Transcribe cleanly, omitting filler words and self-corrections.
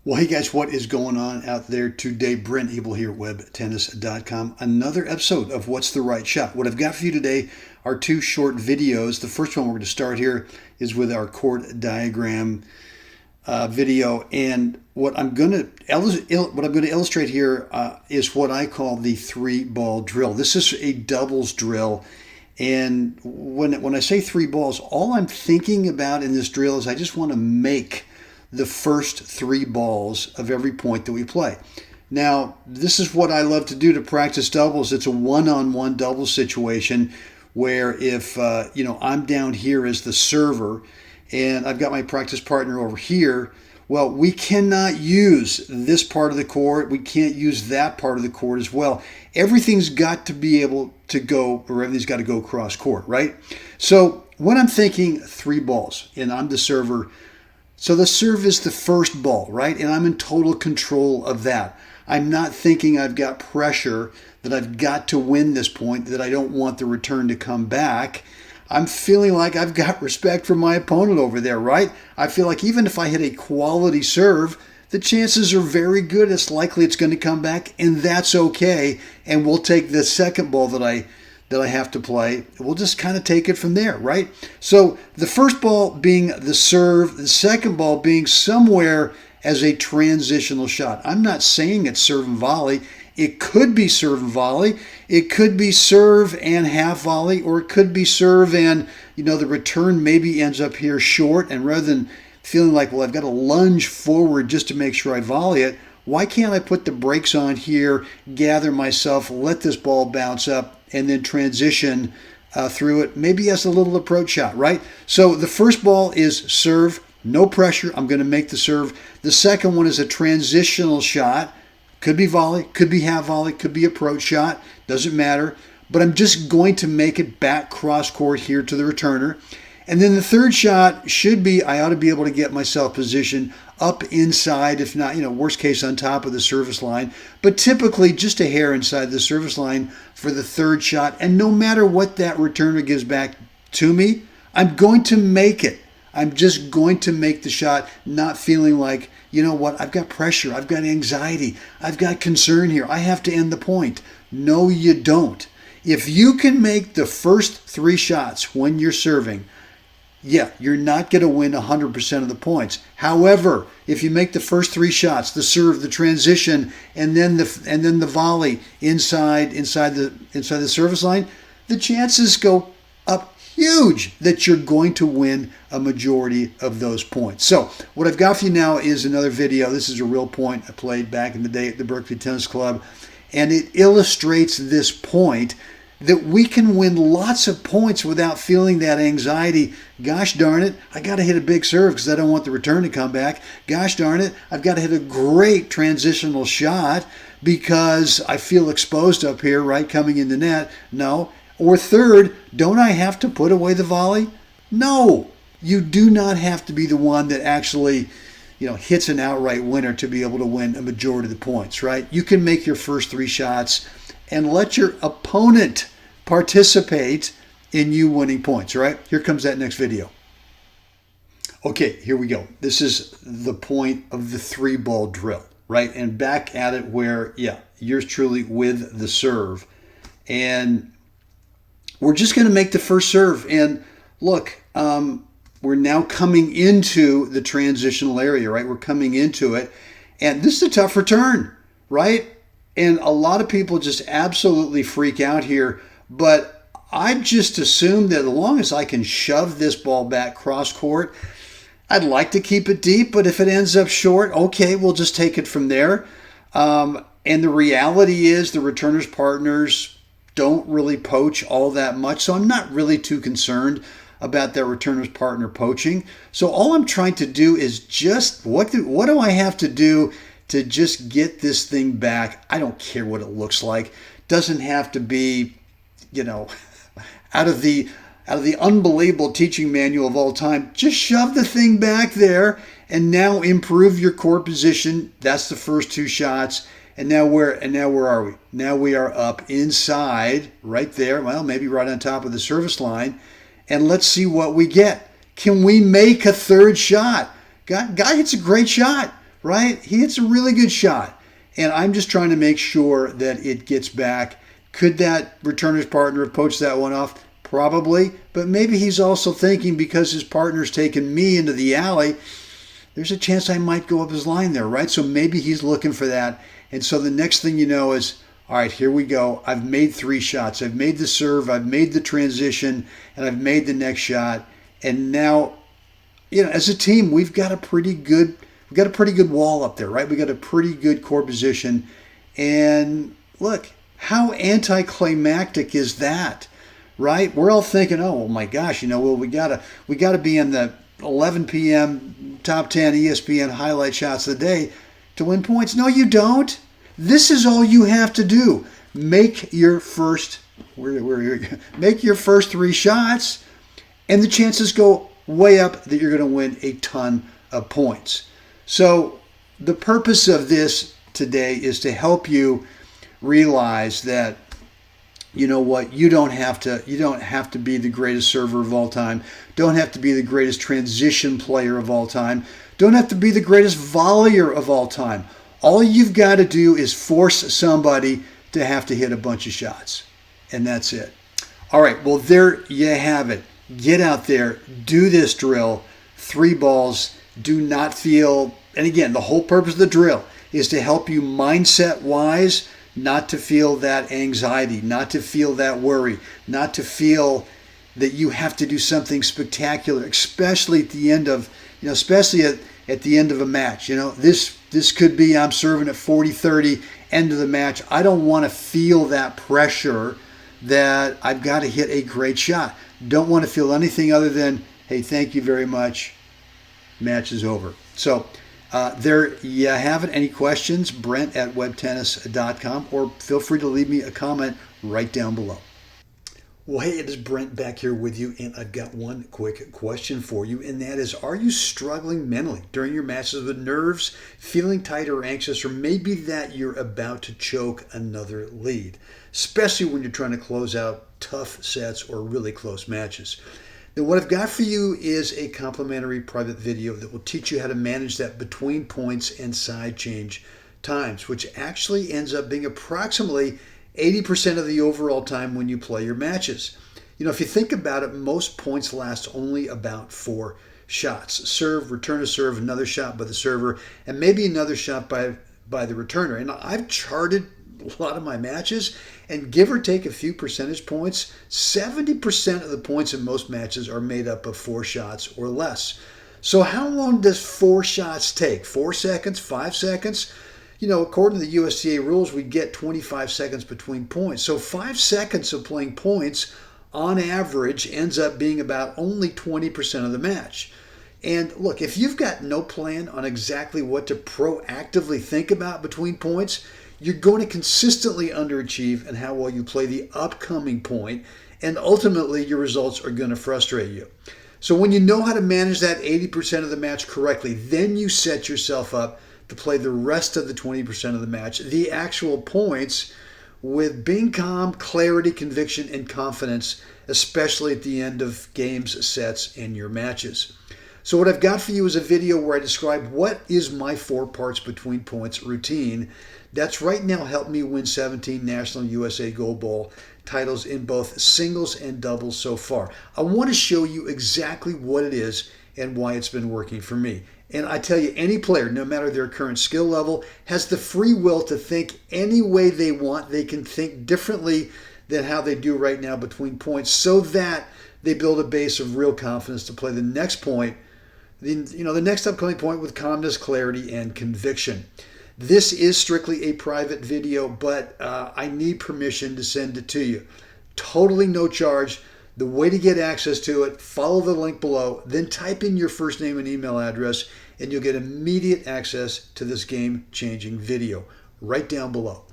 Well, hey guys, what is going on out there today? Brent Abel here at webtennis.com. Another episode of What's the Right Shot. What I've got for you today are two short videos. The first one we're going to start here is with our court diagram video, and what I'm going to illustrate here is what I call the 3-ball drill. This is a doubles drill, and when I say 3 balls, all I'm thinking about in this drill is I just want to make the first 3 balls of every point that we play. Now, this is what I love to do to practice doubles. It's a one-on-one doubles situation where if I'm down here as the server and I've got my practice partner over here, well, we cannot use this part of the court. We can't use that part of the court as well. Everything's got to be able to go, or everything's got to go cross court, right? So when I'm thinking 3 balls and I'm the server, so the serve is the first ball, right? And I'm in total control of that. I'm not thinking I've got pressure that I've got to win this point, that I don't want the return to come back. I'm feeling like I've got respect for my opponent over there, right? I feel like even if I hit a quality serve, the chances are very good it's likely it's going to come back, and that's okay. And we'll take the second ball that I have to play. We'll just kind of take it from there, right? So the first ball being the serve, the second ball being somewhere as a transitional shot. I'm not saying it's serve and volley. It could be serve and volley. It could be serve and half volley, or it could be serve and, the return maybe ends up here short, and rather than feeling like, well, I've got to lunge forward just to make sure I volley it, why can't I put the brakes on here, gather myself, let this ball bounce up, and then transition through it, maybe as a little approach shot, right? So the first ball is serve, no pressure. I'm going to make the serve. The second one is a transitional shot. Could be volley, could be half volley, could be approach shot, doesn't matter. But I'm just going to make it back cross court here to the returner. And then the third shot should be, I ought to be able to get myself positioned up inside, if not, worst case on top of the service line, but typically just a hair inside the service line for the third shot. And no matter what that returner gives back to me, I'm going to make it. I'm just going to make the shot, not feeling like, I've got pressure, I've got anxiety, I've got concern here, I have to end the point. No, you don't. If you can make the first 3 shots when you're serving, yeah, you're not going to win 100% of the points. However, if you make the first 3 shots, the serve, the transition, and then the volley inside the service line, the chances go up huge that you're going to win a majority of those points. So what I've got for you now is another video. This is a real point I played back in the day at the Berkeley Tennis Club, and it illustrates this point that we can win lots of points without feeling that anxiety. Gosh darn it, I got to hit a big serve because I don't want the return to come back. Gosh darn it, I've got to hit a great transitional shot because I feel exposed up here, right, coming in the net. No. Or third, don't I have to put away the volley? No, you do not have to be the one that actually hits an outright winner to be able to win a majority of the points, right? You can make your first 3 shots and let your opponent participate in you winning points, right? Here comes that next video. Okay, here we go. This is the point of the 3-ball drill, right? And back at it where, yours truly with the serve. And we're just going to make the first serve. And look, we're now coming into the transitional area, right? We're coming into it. And this is a tough return, right? And a lot of people just absolutely freak out here. But I just assume that as long as I can shove this ball back cross court, I'd like to keep it deep. But if it ends up short, okay, we'll just take it from there. And the reality is the returner's partners don't really poach all that much. So I'm not really too concerned about that returner's partner poaching. So all I'm trying to do is just, what do I have to do to just get this thing back? I don't care what it looks like. Doesn't have to be, out of the unbelievable teaching manual of all time. Just shove the thing back there and now improve your court position. That's the first 2 shots. And now where are we? Now we are up inside, right there. Well, maybe right on top of the service line. And let's see what we get. Can we make a third shot? Guy hits a great shot. right? He hits a really good shot. And I'm just trying to make sure that it gets back. Could that returner's partner have poached that one off? Probably. But maybe he's also thinking, because his partner's taken me into the alley, there's a chance I might go up his line there, right? So maybe he's looking for that. And so the next thing you know is, all right, here we go. I've made 3 shots. I've made the serve, I've made the transition, and I've made the next shot. And now, as a team, we've got a pretty good wall up there, right? We got a pretty good core position. And look, how anticlimactic is that, right? We're all thinking, oh my gosh, we gotta be in the 11 p.m. top 10 ESPN highlight shots of the day to win points. No, you don't. This is all you have to do. Make your first 3 shots, and the chances go way up that you're going to win a ton of points. So the purpose of this today is to help you realize that, you don't have to be the greatest server of all time. Don't have to be the greatest transition player of all time. Don't have to be the greatest volleyer of all time. All you've got to do is force somebody to have to hit a bunch of shots. And that's it. All right, well, there you have it. Get out there, do this drill. 3 balls. Do not feel, and again, the whole purpose of the drill is to help you mindset-wise not to feel that anxiety, not to feel that worry, not to feel that you have to do something spectacular, especially at the end of, especially at the end of a match. This could be, I'm serving at 40-30, end of the match. I don't want to feel that pressure that I've got to hit a great shot. Don't want to feel anything other than, hey, thank you very much. Match is over. So there you have it. Any questions? Brent at webtennis.com, or feel free to leave me a comment right down below. Well, hey, it is Brent back here with you, and I've got one quick question for you, and that is, are you struggling mentally during your matches with nerves, feeling tight or anxious, or maybe that you're about to choke another lead, especially when you're trying to close out tough sets or really close matches? Now, what I've got for you is a complimentary private video that will teach you how to manage that between points and side change times, which actually ends up being approximately 80% of the overall time when you play your matches. If you think about it, most points last only about 4 shots. Serve, return a serve, another shot by the server, and maybe another shot by the returner. And I've charted a lot of my matches, and give or take a few percentage points, 70% of the points in most matches are made up of 4 shots or less. So how long does 4 shots take? 4 seconds? 5 seconds? According to the USTA rules, we get 25 seconds between points. So 5 seconds of playing points on average ends up being about only 20% of the match. And look, if you've got no plan on exactly what to proactively think about between points, you're going to consistently underachieve in how well you play the upcoming point, and ultimately your results are going to frustrate you. So when you know how to manage that 80% of the match correctly, then you set yourself up to play the rest of the 20% of the match, the actual points, with being calm, clarity, conviction, and confidence, especially at the end of games, sets, and your matches. So what I've got for you is a video where I describe what is my 4 parts between points routine that's right now helped me win 17 National USA Gold Ball titles in both singles and doubles so far. I want to show you exactly what it is and why it's been working for me. And I tell you, any player, no matter their current skill level, has the free will to think any way they want. They can think differently than how they do right now between points, so that they build a base of real confidence to play the next point, the next upcoming point, with calmness, clarity, and conviction. This is strictly a private video, but I need permission to send it to you. Totally no charge. The way to get access to it, follow the link below, then type in your first name and email address, and you'll get immediate access to this game-changing video right down below.